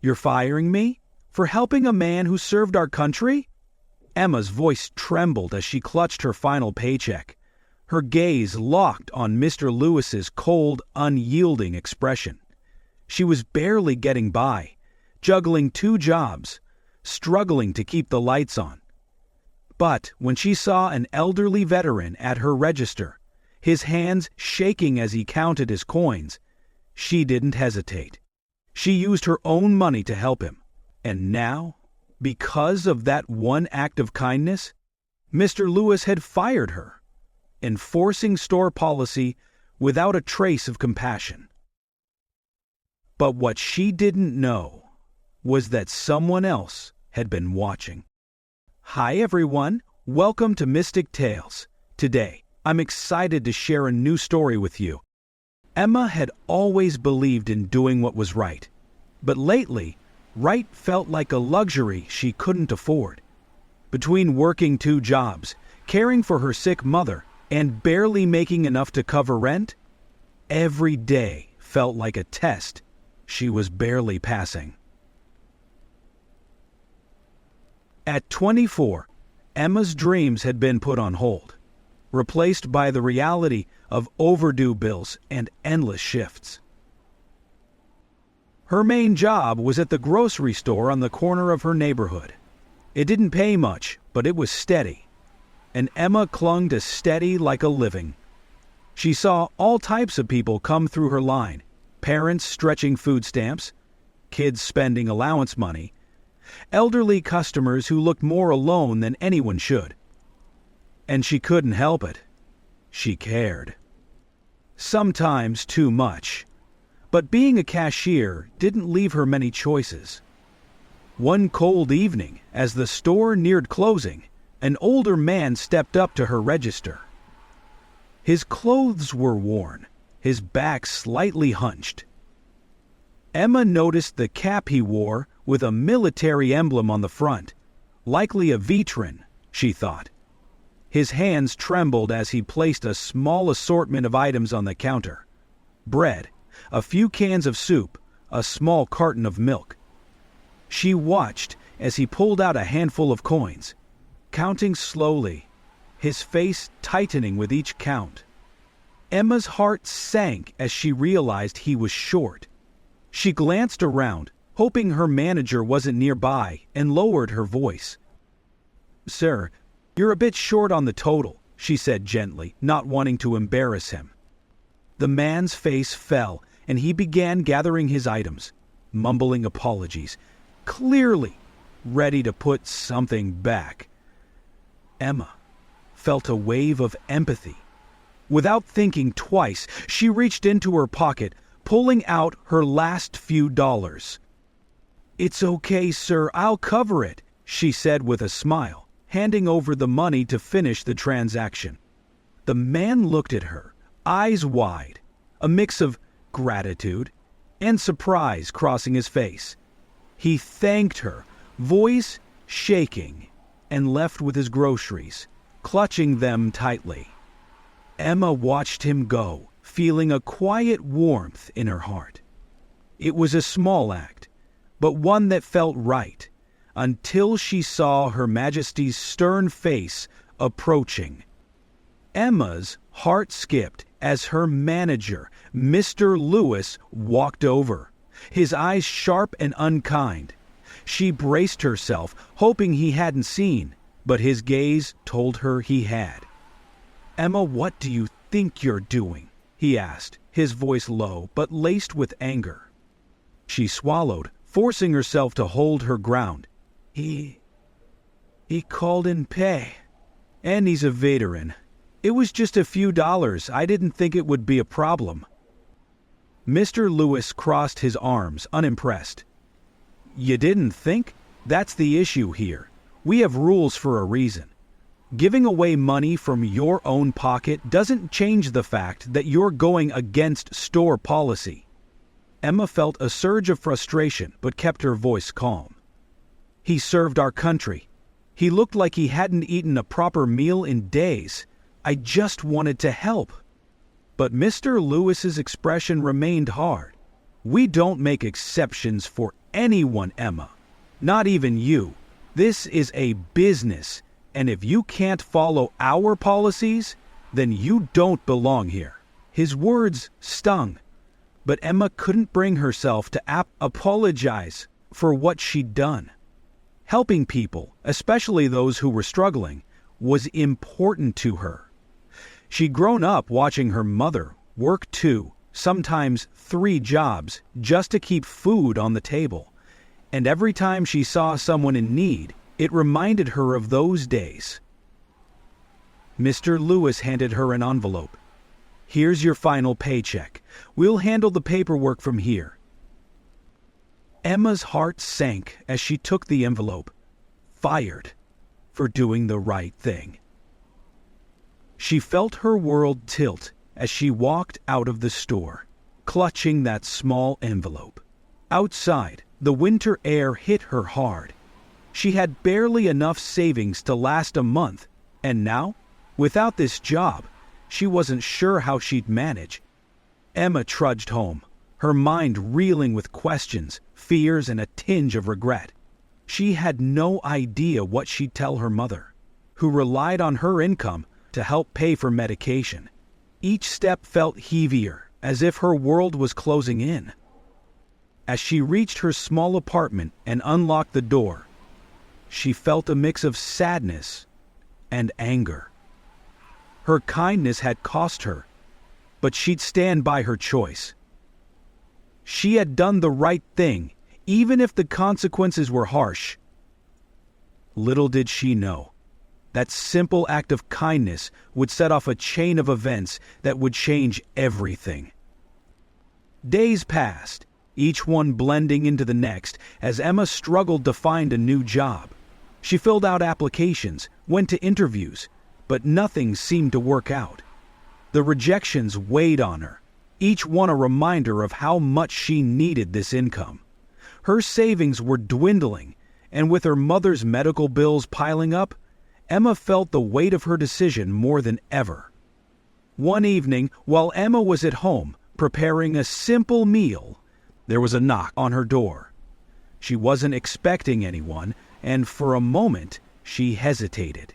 You're firing me? For helping a man who served our country?" Emma's voice trembled as she clutched her final paycheck, her gaze locked on Mr. Lewis's cold, unyielding expression. She was barely getting by, juggling 2 jobs, struggling to keep the lights on. But when she saw an elderly veteran at her register, his hands shaking as he counted his coins, she didn't hesitate. She used her own money to help him. And now, because of that one act of kindness, Mr. Lewis had fired her, enforcing store policy without a trace of compassion. But what she didn't know was that someone else had been watching. Hi everyone, welcome to Mystic Tales. Today, I'm excited to share a new story with you. Emma had always believed in doing what was right, but lately, right felt like a luxury she couldn't afford. Between working 2 jobs, caring for her sick mother, and barely making enough to cover rent, every day felt like a test she was barely passing. At 24, Emma's dreams had been put on hold, replaced by the reality of overdue bills and endless shifts. Her main job was at the grocery store on the corner of her neighborhood. It didn't pay much, but it was steady, and Emma clung to steady like a living. She saw all types of people come through her line, parents stretching food stamps, kids spending allowance money, elderly customers who looked more alone than anyone should. And she couldn't help it. She cared. Sometimes too much. But being a cashier didn't leave her many choices. One cold evening, as the store neared closing, an older man stepped up to her register. His clothes were worn, his back slightly hunched. Emma noticed the cap he wore with a military emblem on the front, likely a veteran, she thought. His hands trembled as he placed a small assortment of items on the counter. Bread, a few cans of soup, a small carton of milk. She watched as he pulled out a handful of coins, counting slowly, his face tightening with each count. Emma's heart sank as she realized he was short. She glanced around, hoping her manager wasn't nearby, and lowered her voice. "Sir, you're a bit short on the total," she said gently, not wanting to embarrass him. The man's face fell, and he began gathering his items, mumbling apologies, clearly ready to put something back. Emma felt a wave of empathy. Without thinking twice, she reached into her pocket, pulling out her last few dollars. "It's okay, sir, I'll cover it," she said with a smile, handing over the money to finish the transaction. The man looked at her, eyes wide, a mix of gratitude and surprise crossing his face. He thanked her, voice shaking, and left with his groceries, clutching them tightly. Emma watched him go, feeling a quiet warmth in her heart. It was a small act, but one that felt right, until she saw Her Majesty's stern face approaching. Emma's heart skipped as her manager, Mr. Lewis, walked over, his eyes sharp and unkind. She braced herself, hoping he hadn't seen, but his gaze told her he had. "Emma, what do you think you're doing?" he asked, his voice low but laced with anger. She swallowed, forcing herself to hold her ground. He called in pay. And he's a veteran. It was just a few dollars. I didn't think it would be a problem." Mr. Lewis crossed his arms, unimpressed. "You didn't think? That's the issue here. We have rules for a reason. Giving away money from your own pocket doesn't change the fact that you're going against store policy." Emma felt a surge of frustration but kept her voice calm. "He served our country. He looked like he hadn't eaten a proper meal in days. I just wanted to help." But Mr. Lewis's expression remained hard. "We don't make exceptions for anyone, Emma. Not even you. This is a business, and if you can't follow our policies, then you don't belong here." His words stung, but Emma couldn't bring herself to apologize for what she'd done. Helping people, especially those who were struggling, was important to her. She'd grown up watching her mother work 2, sometimes 3 jobs just to keep food on the table. And every time she saw someone in need, it reminded her of those days. Mr. Lewis handed her an envelope. "Here's your final paycheck. We'll handle the paperwork from here." Emma's heart sank as she took the envelope. Fired for doing the right thing. She felt her world tilt as she walked out of the store, clutching that small envelope. Outside, the winter air hit her hard. She had barely enough savings to last a month, and now, without this job, she wasn't sure how she'd manage. Emma trudged home, her mind reeling with questions, fears, and a tinge of regret. She had no idea what she'd tell her mother, who relied on her income to help pay for medication. Each step felt heavier, as if her world was closing in. As she reached her small apartment and unlocked the door, she felt a mix of sadness and anger. Her kindness had cost her, but she'd stand by her choice. She had done the right thing, even if the consequences were harsh. Little did she know, that simple act of kindness would set off a chain of events that would change everything. Days passed, each one blending into the next as Emma struggled to find a new job. She filled out applications, went to interviews, but nothing seemed to work out. The rejections weighed on her, each one a reminder of how much she needed this income. Her savings were dwindling, and with her mother's medical bills piling up, Emma felt the weight of her decision more than ever. One evening, while Emma was at home preparing a simple meal, there was a knock on her door. She wasn't expecting anyone, and for a moment she hesitated.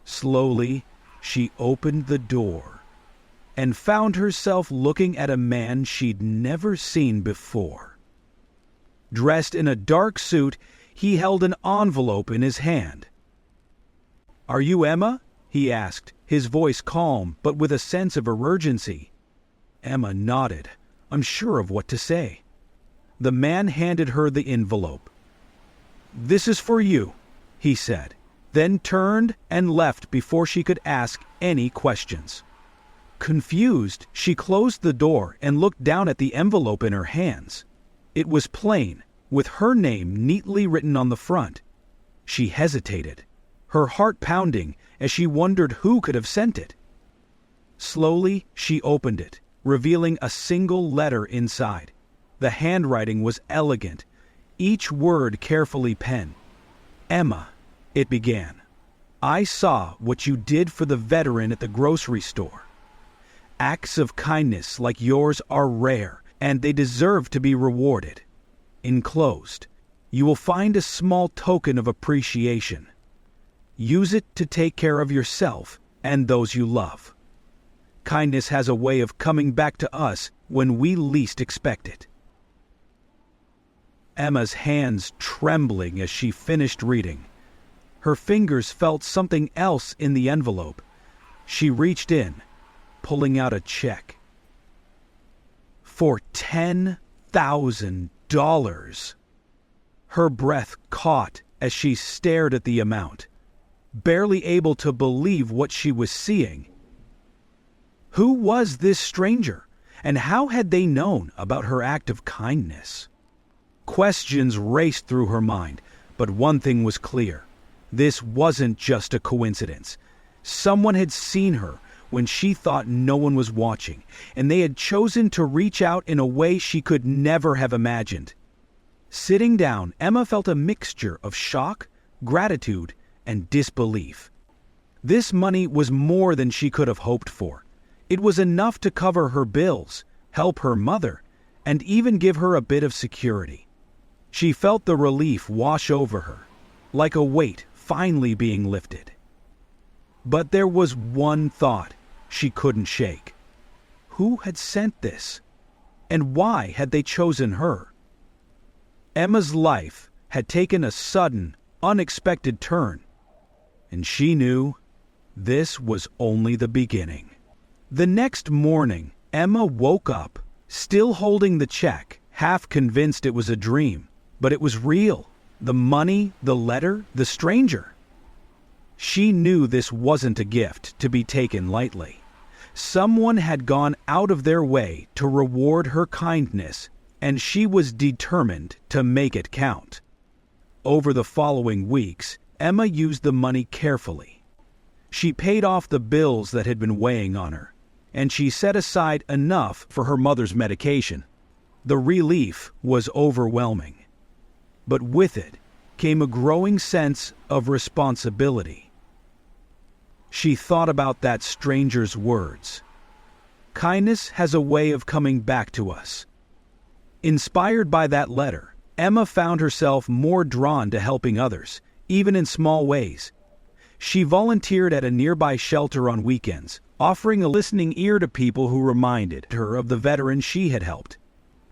Slowly, she opened the door and found herself looking at a man she'd never seen before. Dressed in a dark suit, he held an envelope in his hand. "Are you Emma?" he asked, his voice calm but with a sense of urgency. Emma nodded, unsure of what to say. The man handed her the envelope. "This is for you," he said, then turned and left before she could ask any questions. Confused, she closed the door and looked down at the envelope in her hands. It was plain, with her name neatly written on the front. She hesitated, her heart pounding as she wondered who could have sent it. Slowly, she opened it, revealing a single letter inside. The handwriting was elegant, each word carefully penned. "Emma," it began, "I saw what you did for the veteran at the grocery store. Acts of kindness like yours are rare, and they deserve to be rewarded. Enclosed, you will find a small token of appreciation. Use it to take care of yourself and those you love. Kindness has a way of coming back to us when we least expect it." Emma's hands trembling as she finished reading. Her fingers felt something else in the envelope. She reached in, pulling out a check. For $10,000. Her breath caught as she stared at the amount, barely able to believe what she was seeing. Who was this stranger, and how had they known about her act of kindness? Questions raced through her mind, but one thing was clear. This wasn't just a coincidence. Someone had seen her when she thought no one was watching, and they had chosen to reach out in a way she could never have imagined. Sitting down, Emma felt a mixture of shock, gratitude, and disbelief. This money was more than she could have hoped for. It was enough to cover her bills, help her mother, and even give her a bit of security. She felt the relief wash over her, like a weight finally being lifted. But there was one thought she couldn't shake. Who had sent this? And why had they chosen her? Emma's life had taken a sudden, unexpected turn, and she knew this was only the beginning. The next morning, Emma woke up, still holding the check, half convinced it was a dream, but it was real. The money, the letter, the stranger. She knew this wasn't a gift to be taken lightly. Someone had gone out of their way to reward her kindness, and she was determined to make it count. Over the following weeks, Emma used the money carefully. She paid off the bills that had been weighing on her, and she set aside enough for her mother's medication. The relief was overwhelming, but with it came a growing sense of responsibility. She thought about that stranger's words. Kindness has a way of coming back to us. Inspired by that letter, Emma found herself more drawn to helping others, even in small ways. She volunteered at a nearby shelter on weekends, offering a listening ear to people who reminded her of the veterans she had helped.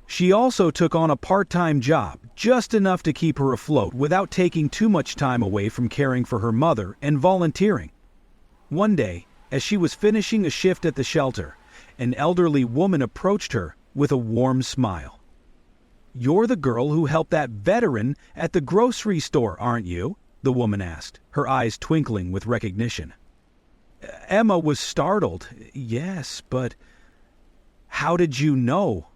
She also took on a part-time job, just enough to keep her afloat without taking too much time away from caring for her mother and volunteering. One day, as she was finishing a shift at the shelter, an elderly woman approached her with a warm smile. "You're the girl who helped that veteran at the grocery store, aren't you?" the woman asked, her eyes twinkling with recognition. Emma was startled. "Yes, but how did you know?"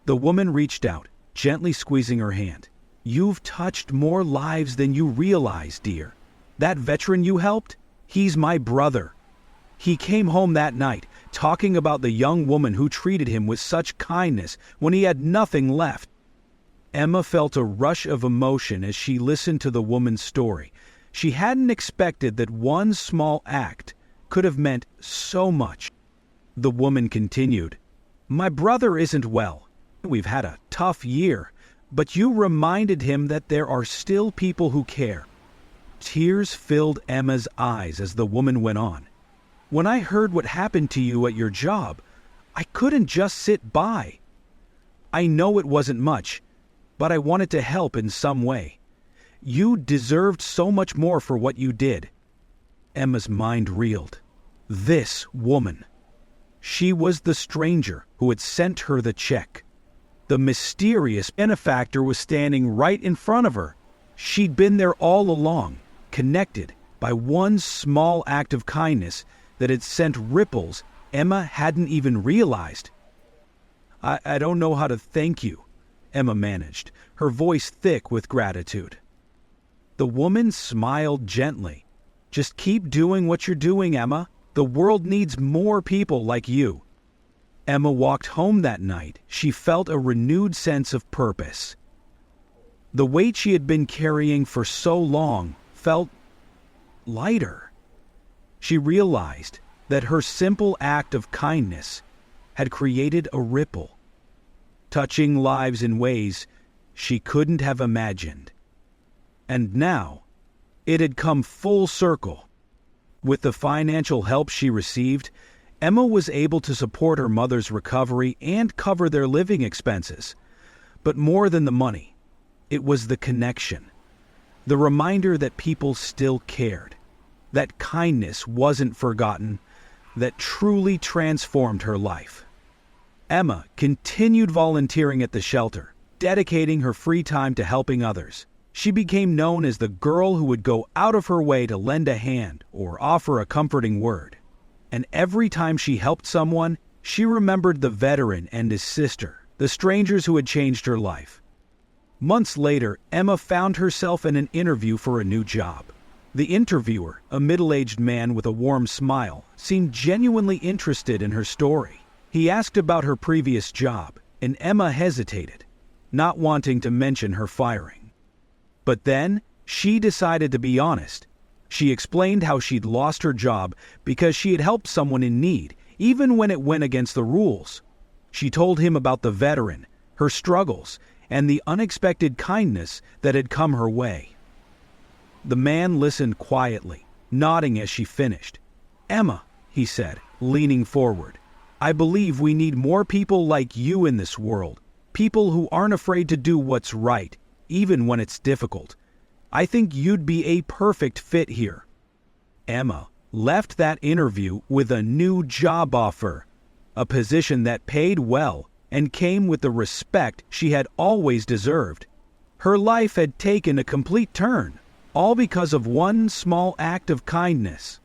The woman reached out, gently squeezing her hand. "You've touched more lives than you realize, dear. That veteran you helped? He's my brother. He came home that night, talking about the young woman who treated him with such kindness when he had nothing left." Emma felt a rush of emotion as she listened to the woman's story. She hadn't expected that one small act could have meant so much. The woman continued, "My brother isn't well. We've had a tough year, but you reminded him that there are still people who care." Tears filled Emma's eyes as the woman went on. "When I heard what happened to you at your job, I couldn't just sit by. I know it wasn't much, but I wanted to help in some way. You deserved so much more for what you did." Emma's mind reeled. This woman. She was the stranger who had sent her the check. The mysterious benefactor was standing right in front of her. She'd been there all along, connected by one small act of kindness that had sent ripples Emma hadn't even realized. I don't know how to thank you," Emma managed, her voice thick with gratitude. The woman smiled gently. "Just keep doing what you're doing, Emma. The world needs more people like you." Emma walked home that night. She felt a renewed sense of purpose. The weight she had been carrying for so long felt lighter. She realized that her simple act of kindness had created a ripple, touching lives in ways she couldn't have imagined. And now, it had come full circle. With the financial help she received, Emma was able to support her mother's recovery and cover their living expenses. But more than the money, it was the connection. The reminder that people still cared, that kindness wasn't forgotten, that truly transformed her life. Emma continued volunteering at the shelter, dedicating her free time to helping others. She became known as the girl who would go out of her way to lend a hand or offer a comforting word. And every time she helped someone, she remembered the veteran and his sister, the strangers who had changed her life. Months later, Emma found herself in an interview for a new job. The interviewer, a middle-aged man with a warm smile, seemed genuinely interested in her story. He asked about her previous job, and Emma hesitated, not wanting to mention her firing. But then, she decided to be honest. She explained how she'd lost her job because she had helped someone in need, even when it went against the rules. She told him about the veteran, her struggles, and the unexpected kindness that had come her way. The man listened quietly, nodding as she finished. "Emma," he said, leaning forward, "I believe we need more people like you in this world, people who aren't afraid to do what's right, even when it's difficult. I think you'd be a perfect fit here." Emma left that interview with a new job offer, a position that paid well and came with the respect she had always deserved. Her life had taken a complete turn, all because of one small act of kindness.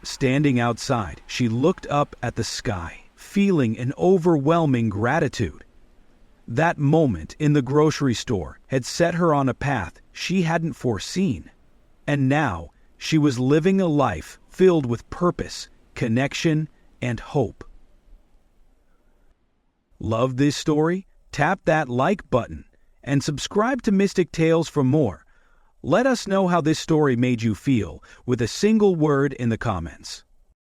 Standing outside, she looked up at the sky, feeling an overwhelming gratitude. That moment in the grocery store had set her on a path she hadn't foreseen, and now she was living a life filled with purpose, connection, and hope. Love this story? Tap that like button and subscribe to Mystic Tales for more. Let us know how this story made you feel with a single word in the comments.